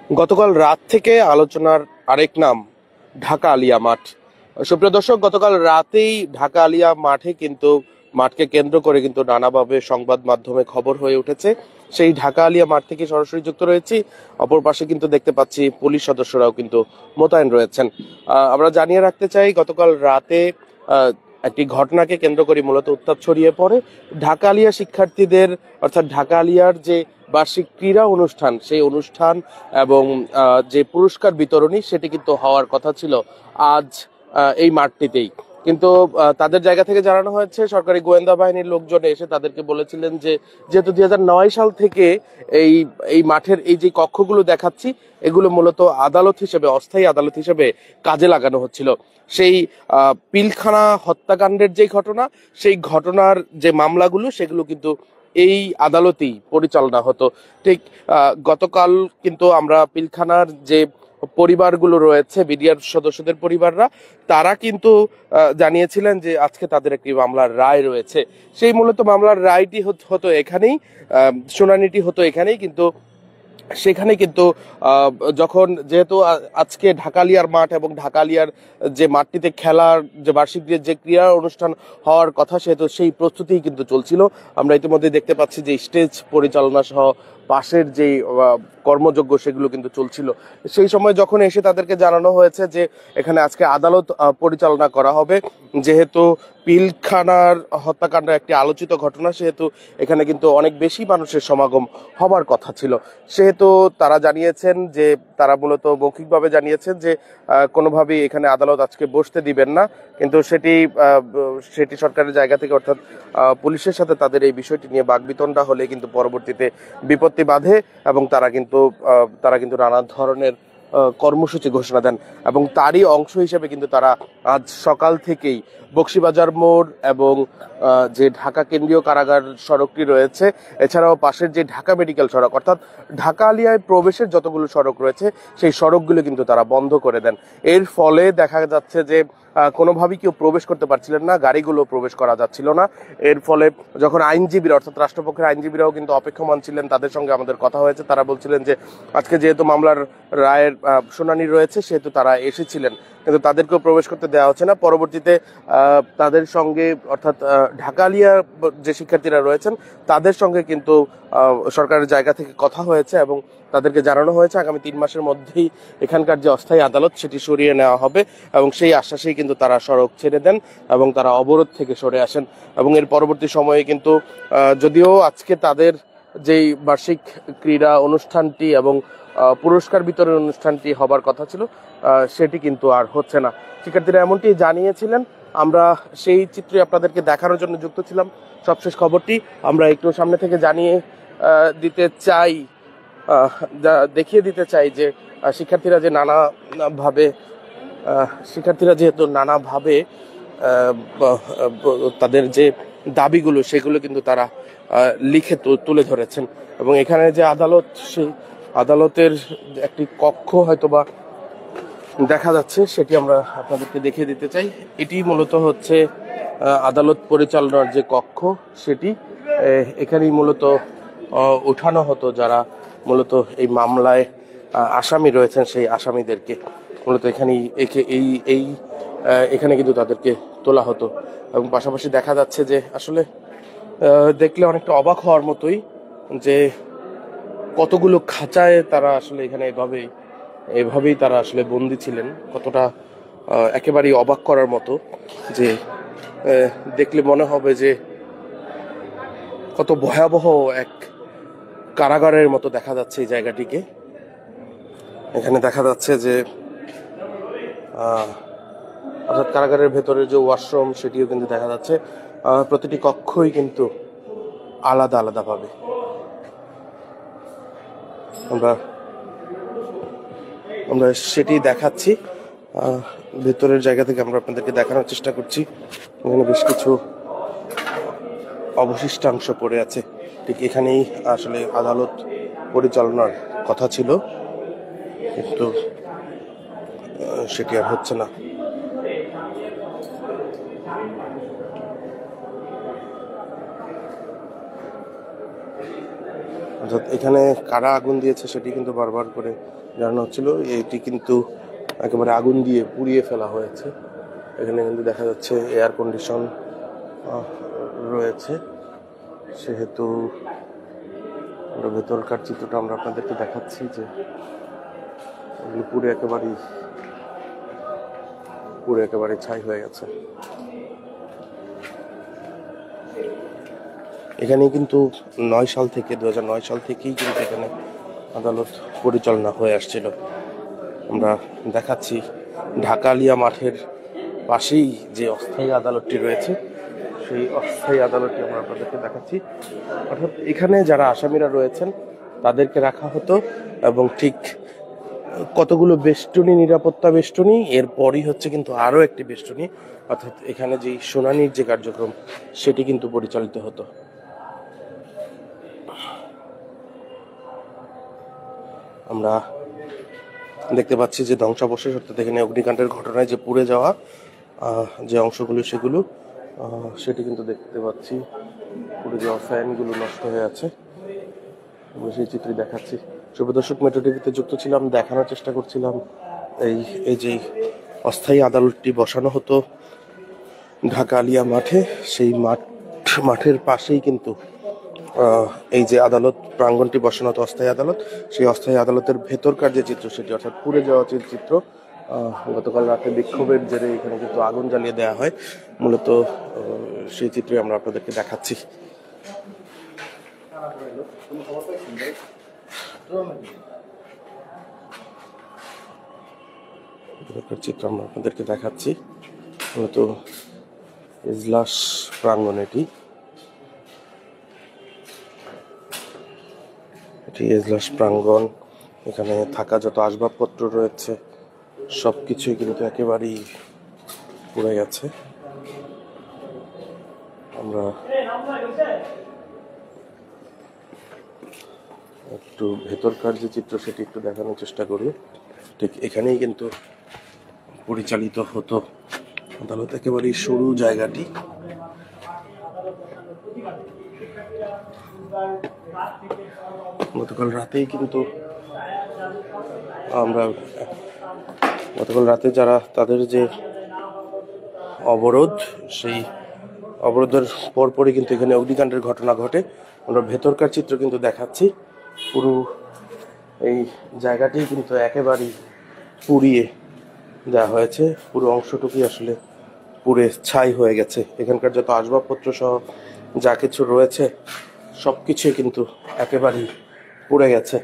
গতকাল রাত থেকে আলোচনার আরেক নাম ঢাকা আলিয়া মাঠ। সুপ্রিয় দর্শক, গতকাল রাতেই ঢাকা আলিয়া মাঠে কিন্তু মাঠকে কেন্দ্র করে কিন্তু নানাভাবে সংবাদ মাধ্যমে খবর হয়ে উঠেছে। সেই ঢাকা আলিয়া মাঠ থেকে সরাসরি যুক্ত রয়েছি। অপর পাশে কিন্তু দেখতে পাচ্ছি পুলিশ সদস্যরাও কিন্তু মোতায়েন রয়েছেন। আমরা জানিয়ে রাখতে চাই, গতকাল রাতে একটি ঘটনাকে কেন্দ্র করে মূলত উত্তাপ ছড়িয়ে পড়ে। ঢাকা আলিয়া শিক্ষার্থীদের অর্থাৎ ঢাকা আলিয়ার যে বার্ষিক ক্রীড়া অনুষ্ঠান, সেই অনুষ্ঠান এবং যে পুরস্কার বিতরণী সেটি কিন্তু হওয়ার কথা ছিল আজ এই মাঠটিতেই। কিন্তু তাদের জায়গা থেকে জানানো হয়েছে, সরকারি গোয়েন্দা বাহিনীর লোকজন এসে তাদেরকে বলেছিলেন যে যেহেতু 2009 সাল থেকে এই এই মাঠের এই যে কক্ষগুলো দেখাচ্ছি, এগুলো মূলত আদালত হিসেবে, অস্থায়ী আদালত হিসেবে কাজে লাগানো হচ্ছিল। সেই পিলখানা হত্যাকাণ্ডের যে ঘটনা, সেই ঘটনার যে মামলাগুলো সেগুলো কিন্তু এই আদালতেই পরিচালনা হতো। ঠিক গতকাল কিন্তু আমরা পিলখানার যে পরিবারগুলো রয়েছে, বিডিআর সদস্যদের পরিবাররা, তারা কিন্তু জানিয়েছিলেন যে আজকে তাদের একটি মামলার রায় রয়েছে। সেই মূলত মামলার রায়টি হতো এখানেই, শুনানিটি হতো এখানেই। কিন্তু সেখানে কিন্তু যখন যেহেতু আজকে ঢাকালিয়ার মাঠ এবং ঢাকালিয়ার যে মাঠটিতে খেলার যে বার্ষিক যে ক্রীড়া অনুষ্ঠান হওয়ার কথা, সেহেতু সেই প্রস্তুতিই কিন্তু চলছিল। আমরা ইতিমধ্যে দেখতে পাচ্ছি যে স্টেজ পরিচালনা সহ পাশের যে কর্মযজ্ঞ সেগুলো কিন্তু চলছিল। সেই সময় যখন এসে তাদেরকে জানানো হয়েছে যে এখানে আজকে আদালত পরিচালনা করা হবে, যেহেতু পিলখানার হত্যাকাণ্ড একটি আলোচিত ঘটনা, সেহেতু এখানে কিন্তু অনেক বেশি মানুষের সমাগম হবার কথা ছিল। সেহেতু তারা জানিয়েছেন যে, তারা মূলত মৌখিকভাবে জানিয়েছেন যে কোনোভাবেই এখানে আদালত আজকে বসতে দিবেন না। কিন্তু সেটি সরকারের জায়গা থেকে অর্থাৎ পুলিশের সাথে তাদের এই বিষয়টি নিয়ে বাকবিতণ্ডা হলে কিন্তু পরবর্তীতে বিপত্তি বাধে এবং তারা কিন্তু নানা ধরনের কর্মসূচি ঘোষণা দেন। এবং তারই অংশ হিসেবে কিন্তু তারা আজ সকাল থেকেই বকশীবাজার মোড় এবং যে ঢাকা কেন্দ্রীয় কারাগার সড়কটি রয়েছে, এছাড়াও পাশের যে ঢাকা মেডিকেল সড়ক অর্থাৎ ঢাকা আলিয়ায় প্রবেশের যতগুলো সড়ক রয়েছে, সেই সড়কগুলো কিন্তু তারা বন্ধ করে দেন। এর ফলে দেখা যাচ্ছে যে কোনোভাবেই কেউ প্রবেশ করতে পারছিলেন না, গাড়িগুলো প্রবেশ করা যাচ্ছিল না। এর ফলে যখন আইনজীবীরা অর্থাৎ রাষ্ট্রপক্ষের আইনজীবীরাও কিন্তু অপেক্ষমান ছিলেন, তাদের সঙ্গে আমাদের কথা হয়েছে, তারা বলছিলেন যে আজকে যেহেতু মামলার রায়ের শুনানি রয়েছে, সেহেতু তারা এসেছিলেন, কিন্তু তাদেরকেও প্রবেশ করতে দেওয়া হচ্ছে না। পরবর্তীতে তাদের সঙ্গে অর্থাৎ ঢাকালিয়া যে শিক্ষার্থীরা রয়েছেন তাদের সঙ্গে কিন্তু সরকারের জায়গা থেকে কথা হয়েছে এবং তাদেরকে জানানো হয়েছে আগামী 3 মাসের মধ্যেই এখানকার যে অস্থায়ী আদালত সেটি সরিয়ে নেওয়া হবে। এবং সেই আশ্বাসেই কিন্তু তারা সড়ক ছেড়ে দেন এবং তারা অবরোধ থেকে সরে আসেন। এবং এর পরবর্তী সময়ে কিন্তু যদিও আজকে তাদের যেই বার্ষিক ক্রীড়া অনুষ্ঠানটি এবং পুরস্কার বিতরণ অনুষ্ঠানটি হবার কথা ছিল, সেটি কিন্তু আর হচ্ছে না। শিক্ষার্থীরা এমনটি জানিয়েছিলেন। আমরা সেই চিত্রই আপনাদেরকে দেখানোর জন্য যুক্ত ছিলাম। সবশেষ খবরটি আমরা একটু সামনে থেকে দেখিয়ে দিতে চাই যে শিক্ষার্থীরা যেহেতু নানাভাবে তাদের যে দাবিগুলো সেগুলো কিন্তু তারা লিখে তুলে ধরেছেন। এবং এখানে যে আদালত, সেই আদালতের একটি কক্ষ হয়তোবা দেখা যাচ্ছে, সেটি আমরা আপনাদেরকে দেখিয়ে দিতে চাই। এটি মূলত হচ্ছে আদালত পরিচালনার যে কক্ষ, সেটি এখানেই মূলত উঠানো হতো যারা মূলত এই মামলায় আসামি রয়েছেন, সেই আসামিদেরকে মূলত এখানে কিন্তু তাদেরকে তোলা হতো। এবং পাশাপাশি দেখা যাচ্ছে যে আসলে দেখলে অনেকটা অবাক হওয়ার মতোই যে কতগুলো খাঁচায় তারা আসলে এখানে এভাবেই তারা আসলে বন্দী ছিলেন। কতটা একেবারেই অবাক করার মতো, যে দেখলে মনে হবে যে কত ভয়াবহ এক কারাগারের মতো দেখা যাচ্ছে এই জায়গাটিকে। এখানে দেখা যাচ্ছে যে অর্থাৎ কারাগারের ভেতরের যে ওয়াশরুম সেটিও কিন্তু দেখা যাচ্ছে। প্রতিটি কক্ষই কিন্তু আলাদা আলাদাভাবে। আমরা সেটি দেখাচ্ছি ভেতরের জায়গা থেকে, আমরা আপনাদেরকে দেখানোর চেষ্টা করছি। এখানে বেশ কিছু অবশিষ্টাংশ পড়ে আছে। ঠিক এখানেই আসলে আদালত পরিচালনার কথা ছিল, কিন্তু সেটি আর হচ্ছে না। অর্থাৎ এখানে কারা আগুন দিয়েছে সেটি কিন্তু বারবার করে জানানো হচ্ছিল। এটি কিন্তু একেবারে আগুন দিয়ে পুড়িয়ে ফেলা হয়েছে। এখানে কিন্তু দেখা যাচ্ছে এয়ার কন্ডিশন রয়েছে, সেহেতু ভেতরকার চিত্রটা আমরা আপনাদেরকে দেখাচ্ছি যে এগুলো পুরো একেবারে ছাই হয়ে গেছে। এখানে কিন্তু 2009 সাল থেকেই কিন্তু এখানে আদালত পরিচালনা হয়ে আসছিল। আমরা দেখাচ্ছি ঢাকা আলিয়া মাঠের পাশেই যে অস্থায়ী আদালতটি রয়েছে, সেই অস্থায়ী আদালতটি আমরা আপনাদেরকে দেখাচ্ছি। অর্থাৎ এখানে যারা আসামিরা রয়েছেন তাদেরকে রাখা হতো, এবং ঠিক কতগুলো বেষ্টনী, নিরাপত্তা বেষ্টনী, এরপরই হচ্ছে কিন্তু আরো একটি বেষ্টনী, অর্থাৎ এখানে যে শুনানির যে কার্যক্রম সেটি কিন্তু পরিচালিত হতো। আমরা দেখতে পাচ্ছি যে ধ্বংসাবশেষ, অর্থাৎ এখানে অগ্নিকাণ্ডের ঘটনায় যে পুড়ে যাওয়া যে অংশগুলো সেগুলো সেটি কিন্তু দেখতে পাচ্ছি। পুড়ে যাওয়া ফ্যানগুলো নষ্ট হয়ে আছে, সেই চিত্রে দেখাচ্ছি। শুভদর্শক, মেট্রো টিভিতে যুক্ত ছিলাম, দেখানোর চেষ্টা করছিলাম এই যে অস্থায়ী আদালতটি বসানো হতো ঢাকা আলিয়া মাঠে, সেই মাঠের পাশেই কিন্তু এই যে আদালত প্রাঙ্গণটি বসানো হতো অস্থায়ী আদালত, সেই অস্থায়ী আদালতের ভেতরকার যে চিত্র সেটি, অর্থাৎ পুড়ে যাওয়া চিত্র। গতকাল রাতে বিক্ষোভের জেরে এখানে কিন্তু আগুন জ্বালিয়ে দেওয়া হয়, মূলত সেই চিত্রই আমরা আপনাদেরকে দেখাচ্ছি। চিত্র আমরা আপনাদেরকে দেখাচ্ছি, মূলত এজলাস প্রাঙ্গণ। এটি এজলাস প্রাঙ্গণ। এখানে থাকা যত আসবাবপত্র রয়েছে সবকিছুই কিন্তু একেবারেই পুড়ে গেছে। আমরা একটু ভেতরকার যে চিত্র সেটি একটু দেখানোর চেষ্টা করি। ঠিক এখানেই কিন্তু পরিচালিত হতো আদালত, একেবারেই সরু জায়গাটি। গতকাল রাতে যারা তাদের যে অবরোধ, সেই অবরোধের পরপরই কিন্তু এখানে অগ্নিকাণ্ডের ঘটনা ঘটে। আমরা ভেতরকার চিত্র কিন্তু দেখাচ্ছি। পুরো এই জায়গাটি কিন্তু একেবারেই পুড়িয়ে দেওয়া হয়েছে, পুরো অংশটুকুই আসলে পুড়ে ছাই হয়ে গেছে। এখানকার যত আসবাবপত্র সহ যা কিছু রয়েছে সবকিছুই কিন্তু একেবারেই পুড়ে গেছে,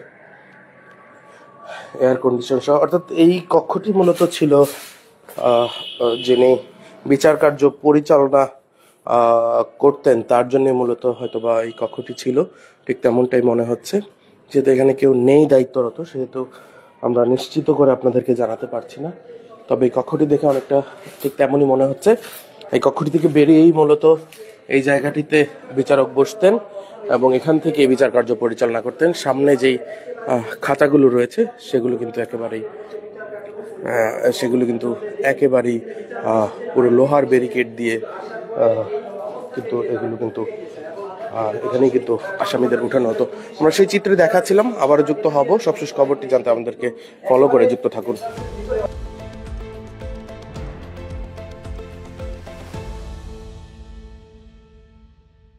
এয়ার কন্ডিশন সহ। অর্থাৎ এই কক্ষটি মূলত ছিল যিনি বিচার কার্য পরিচালনা করতেন তার জন্য মূলত হয়তোবা এই কক্ষটি ছিল, ঠিক তেমনটাই মনে হচ্ছে। যেহেতু এখানে কেউ নেই দায়িত্বরত, সেহেতু আমরা নিশ্চিত করে আপনাদেরকে জানাতে পারছি না, তবে এই কক্ষটি দেখে অনেকটা ঠিক তেমনই মনে হচ্ছে। এই কক্ষটি থেকে বেরিয়েই মূলত এই জায়গাটিতে বিচারক বসতেন এবং এখান থেকে বিচার কার্য পরিচালনা করতেন। সামনে যেই খাঁচাগুলো রয়েছে সেগুলো কিন্তু একেবারেই পুরো লোহার ব্যারিকেড দিয়ে কিন্তু এগুলো কিন্তু এখানেই কিন্তু আসামিদের উঠানো হতো। আমরা সেই চিত্রে দেখাচ্ছিলাম, আবারও যুক্ত হব। সবশেষ খবরটি জানতে আমাদেরকে ফলো করে যুক্ত থাকুন।